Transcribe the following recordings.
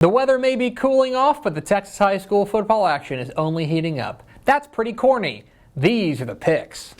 The weather may be cooling off, but the Texas high school football action is only heating up. That's pretty corny. These are the picks.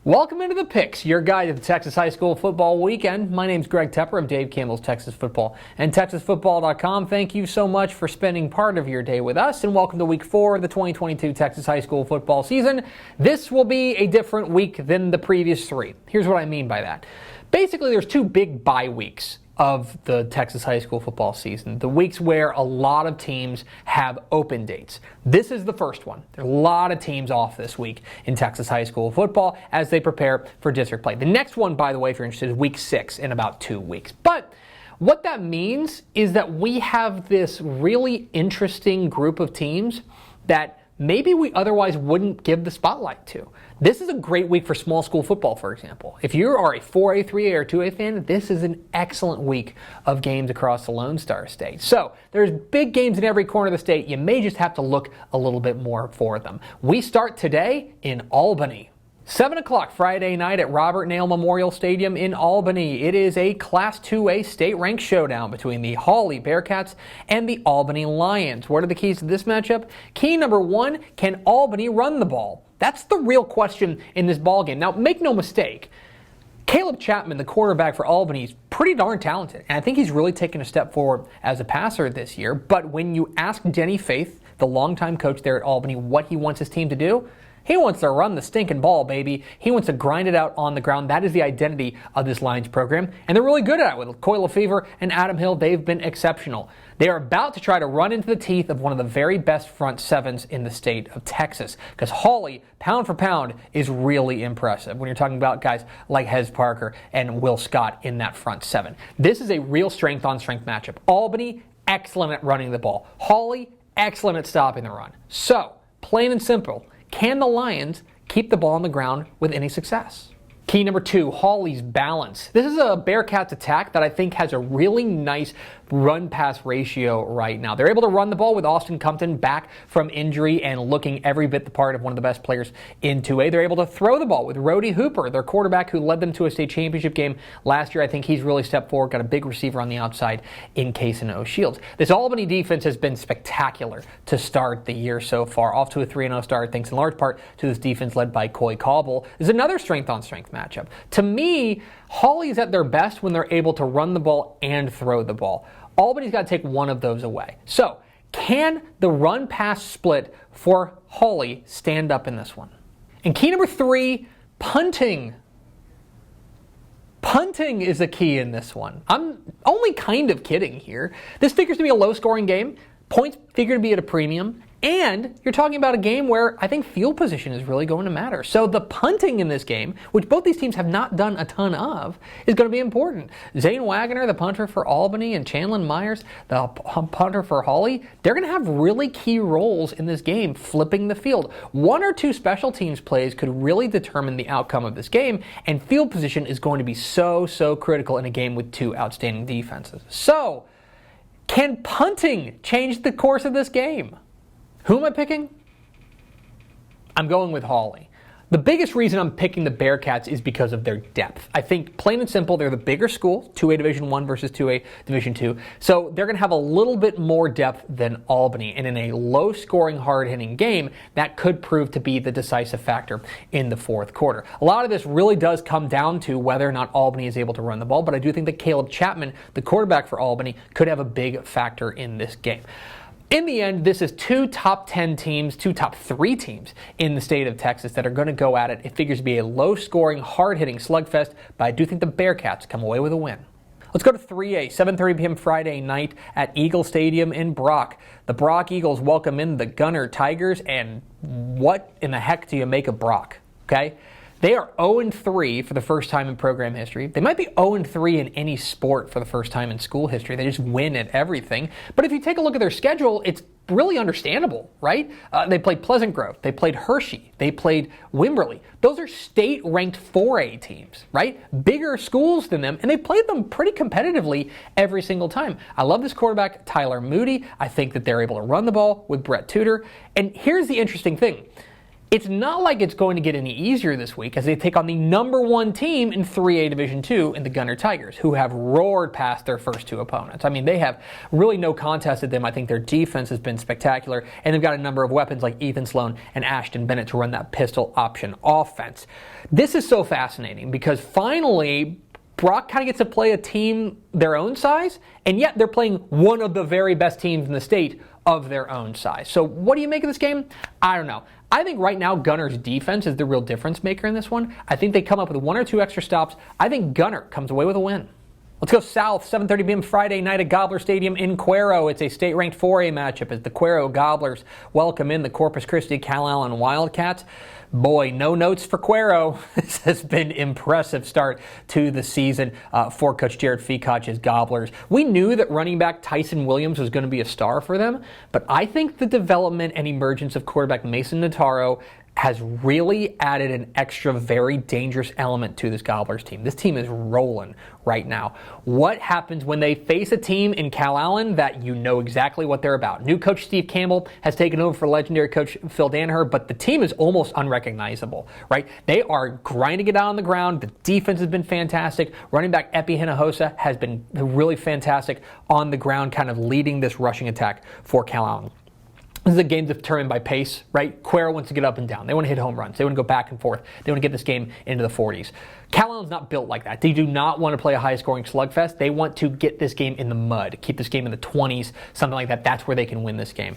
Welcome into the Picks, your guide to the Texas high school football weekend. My name's Greg Tepper of Dave Campbell's Texas Football and TexasFootball.com. Thank you so much for spending part of your day with us, and welcome to Week 4 of the 2022 Texas high school football season. This will be a different week than the previous 3. Here's what I mean by that. Basically, there's 2 big bye weeks of the Texas high school football season, the weeks where a lot of teams have open dates. This is the first one. There are a lot of teams off this week in Texas high school football as they prepare for district play. The next one, by the way, if you're interested, is Week 6 in about 2 weeks. But what that means is that we have this really interesting group of teams that maybe we otherwise wouldn't give the spotlight to. This is a great week for small school football, for example. If you are a 4A, 3A, or 2A fan, this is an excellent week of games across the Lone Star State. So there's big games in every corner of the state. You may just have to look a little bit more for them. We start today in Albany. 7 o'clock Friday night at Robert Nail Memorial Stadium in Albany. It is a Class 2A state-ranked showdown between the Hawley Bearcats and the Albany Lions. What are the keys to this matchup? Key number 1, can Albany run the ball? That's the real question in this ballgame. Now, make no mistake, Caleb Chapman, the quarterback for Albany, is pretty darn talented, and I think he's really taken a step forward as a passer this year. But when you ask Denny Faith, the longtime coach there at Albany, what he wants his team to do, he wants to run the stinking ball, baby. He wants to grind it out on the ground. That is the identity of this Lions program, and they're really good at it. With Coy Lefevre and Adam Hill, they've been exceptional. They are about to try to run into the teeth of one of the very best front sevens in the state of Texas, because Hawley, pound for pound, is really impressive when you're talking about guys like Hez Parker and Will Scott in that front seven. This is a real strength-on-strength matchup. Albany, excellent at running the ball. Hawley, excellent at stopping the run. So, plain and simple, can the Lions keep the ball on the ground with any success? Key number 2, Hawley's balance. This is a Bearcats attack that I think has a really nice run-pass ratio right now. They're able to run the ball with Austin Compton back from injury and looking every bit the part of one of the best players in 2A. They're able to throw the ball with Rody Hooper, their quarterback who led them to a state championship game last year. I think he's really stepped forward, got a big receiver on the outside in Cason O'Shields. This Albany defense has been spectacular to start the year so far, off to a 3-0 start thanks in large part to this defense led by Coy Campbell. This is another strength-on-strength matchup. To me, Hawley is at their best when they're able to run the ball and throw the ball. Albany's got to take one of those away. So, can the run-pass split for Hawley stand up in this one? And key number 3, punting. Punting is a key in this one. I'm only kind of kidding here. This figures to be a low-scoring game. Points figure to be at a premium. And you're talking about a game where I think field position is really going to matter. So the punting in this game, which both these teams have not done a ton of, is going to be important. Zane Wagner, the punter for Albany, and Chandlin Myers, the punter for Hawley, they're going to have really key roles in this game, flipping the field. 1 or 2 special teams plays could really determine the outcome of this game, and field position is going to be so critical in a game with 2 outstanding defenses. So, can punting change the course of this game? Who am I picking? I'm going with Hawley. The biggest reason I'm picking the Bearcats is because of their depth. I think, plain and simple, they're the bigger school, 2A Division I versus 2A Division II, so they're going to have a little bit more depth than Albany, and in a low-scoring, hard-hitting game, that could prove to be the decisive factor in the fourth quarter. A lot of this really does come down to whether or not Albany is able to run the ball, but I do think that Caleb Chapman, the quarterback for Albany, could have a big factor in this game. In the end, this is 2 top 10 teams, 2 top 3 teams in the state of Texas that are going to go at it. It figures to be a low-scoring, hard-hitting slugfest, but I do think the Bearcats come away with a win. Let's go to 3A, 7:30 p.m. Friday night at Eagle Stadium in Brock. The Brock Eagles welcome in the Gunner Tigers, and what in the heck do you make of Brock, okay? They are 0-3 for the first time in program history. They might be 0-3 in any sport for the first time in school history. They just win at everything. But if you take a look at their schedule, it's really understandable, right? They played Pleasant Grove. They played Hershey. They played Wimberley. Those are state-ranked 4A teams, right? Bigger schools than them, and they played them pretty competitively every single time. I love this quarterback, Tyler Moody. I think that they're able to run the ball with Brett Tudor. And here's the interesting thing. It's not like it's going to get any easier this week as they take on the #1 team in 3A Division II in the Gunner Tigers, who have roared past their first two opponents. I mean, they have really no contest at them. I think their defense has been spectacular, and they've got a number of weapons like Ethan Sloan and Ashton Bennett to run that pistol option offense. This is so fascinating because finally, Brock kind of gets to play a team their own size, and yet they're playing one of the very best teams in the state of their own size. So what do you make of this game? I don't know. I think right now Gunner's defense is the real difference maker in this one. I think they come up with 1 or 2 extra stops. I think Gunner comes away with a win. Let's go south, 7:30 p.m. Friday night at Gobbler Stadium in Cuero. It's a state-ranked 4A matchup as the Cuero Gobblers welcome in the Corpus Christi Calallen Wildcats. Boy, no notes for Cuero. This has been an impressive start to the season for Coach Jared Feacoch's Gobblers. We knew that running back Tyson Williams was going to be a star for them, but I think the development and emergence of quarterback Mason Notaro has really added an extra very dangerous element to this Gobblers team. This team is rolling right now. What happens when they face a team in Calallen that you know exactly what they're about? New coach Steve Campbell has taken over for legendary coach Phil Danaher, but the team is almost unrecognizable, right? They are grinding it out on the ground. The defense has been fantastic. Running back Epi Hinojosa has been really fantastic on the ground, kind of leading this rushing attack for Calallen. This is a game determined by pace, right? Cuero wants to get up and down. They want to hit home runs. They want to go back and forth. They want to get this game into the 40s. Calallen's not built like that. They do not want to play a high-scoring slugfest. They want to get this game in the mud, keep this game in the 20s, something like that. That's where they can win this game.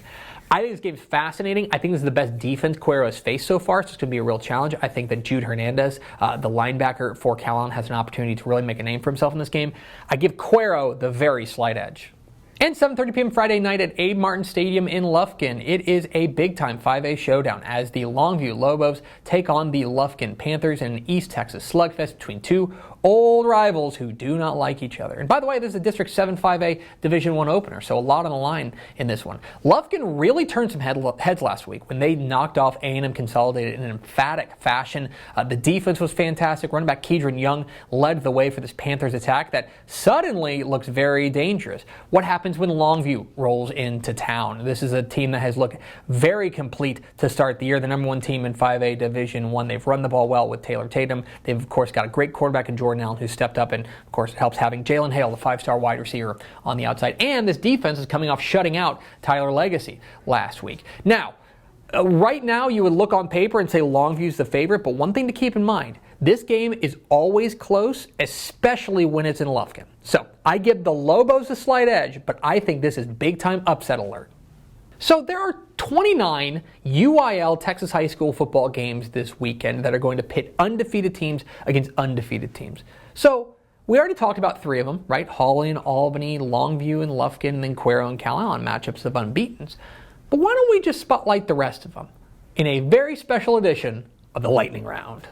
I think this game is fascinating. I think this is the best defense Cuero has faced so far, so it's going to be a real challenge. I think that Jude Hernandez, the linebacker for Calallen, has an opportunity to really make a name for himself in this game. I give Cuero the very slight edge. And 7:30 p.m. Friday night at Abe Martin Stadium in Lufkin, it is a big-time 5A showdown as the Longview Lobos take on the Lufkin Panthers in an East Texas slugfest between two old rivals who do not like each other. And by the way, this is a District 7 5A Division I opener, so a lot on the line in this one. Lufkin really turned some heads last week when they knocked off A&M Consolidated in an emphatic fashion. The defense was fantastic. Running back Keedron Young led the way for this Panthers attack that suddenly looks very dangerous. What happens when Longview rolls into town? This is a team that has looked very complete to start the year. The #1 team in 5A Division I. They've run the ball well with Taylor Tatum. They've, of course, got a great quarterback in Jordan Allen who stepped up, and, of course, it helps having Jalen Hale, the 5-star wide receiver, on the outside. And this defense is coming off shutting out Tyler Legacy last week. Now, right now, you would look on paper and say Longview's the favorite, but one thing to keep in mind, this game is always close, especially when it's in Lufkin. So I give the Lobos a slight edge, but I think this is big-time upset alert. So there are 29 UIL Texas high school football games this weekend that are going to pit undefeated teams against undefeated teams. So we already talked about 3 of them, right? Hawley and Albany, Longview and Lufkin, and then Cuero and Calallen matchups of unbeatens. But why don't we just spotlight the rest of them in a very special edition of the Lightning Round?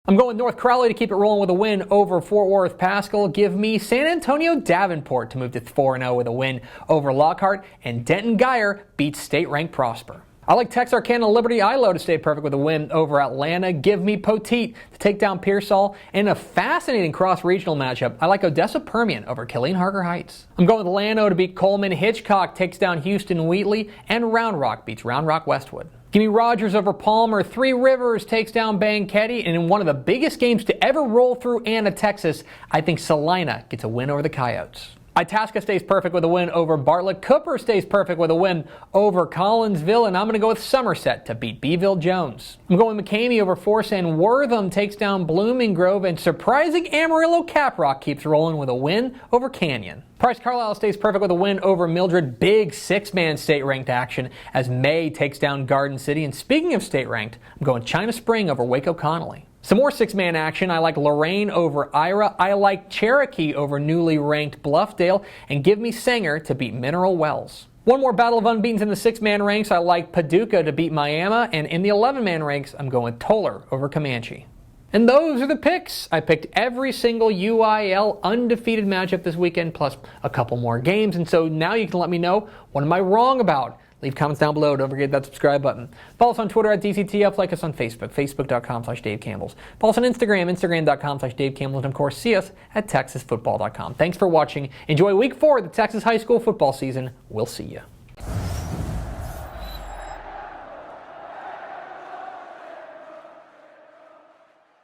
I'm going North Crowley to keep it rolling with a win over Fort Worth Pascal. Give me San Antonio Davenport to move to 4-0 with a win over Lockhart. And Denton Geyer beats state-ranked Prosper. I like Texarkana Liberty Ilo to stay perfect with a win over Atlanta. Give me Poteet to take down Pearsall. In a fascinating cross-regional matchup, I like Odessa Permian over Killeen Harker Heights. I'm going with Llano to beat Coleman. Hitchcock takes down Houston Wheatley. And Round Rock beats Round Rock Westwood. Give me Rogers over Palmer. Three Rivers takes down Banquetti. And in one of the biggest games to ever roll through Anna, Texas, I think Salina gets a win over the Coyotes. Itasca stays perfect with a win over Bartlett. Cooper stays perfect with a win over Collinsville. And I'm going to go with Somerset to beat Beeville Jones. I'm going McCamey over Force, and Wortham takes down Blooming Grove. And surprising Amarillo Caprock keeps rolling with a win over Canyon. Price Carlisle stays perfect with a win over Mildred. Big 6-man state-ranked action as May takes down Garden City. And speaking of state-ranked, I'm going China Spring over Waco Connolly. Some more 6-man action. I like Lorraine over Ira. I like Cherokee over newly ranked Bluffdale. And give me Sanger to beat Mineral Wells. One more battle of unbeatens in the 6-man ranks. I like Paducah to beat Miami. And in the 11-man ranks, I'm going Toller over Comanche. And those are the picks. I picked every single UIL undefeated matchup this weekend, plus a couple more games. And so now you can let me know, what am I wrong about? Leave comments down below. Don't forget that subscribe button. Follow us on Twitter at DCTF. Like us on Facebook, facebook.com/DaveCampbells. Follow us on Instagram, instagram.com/DaveCampbells. And of course, see us at TexasFootball.com. Thanks for watching. Enjoy Week 4 of the Texas high school football season. We'll see you.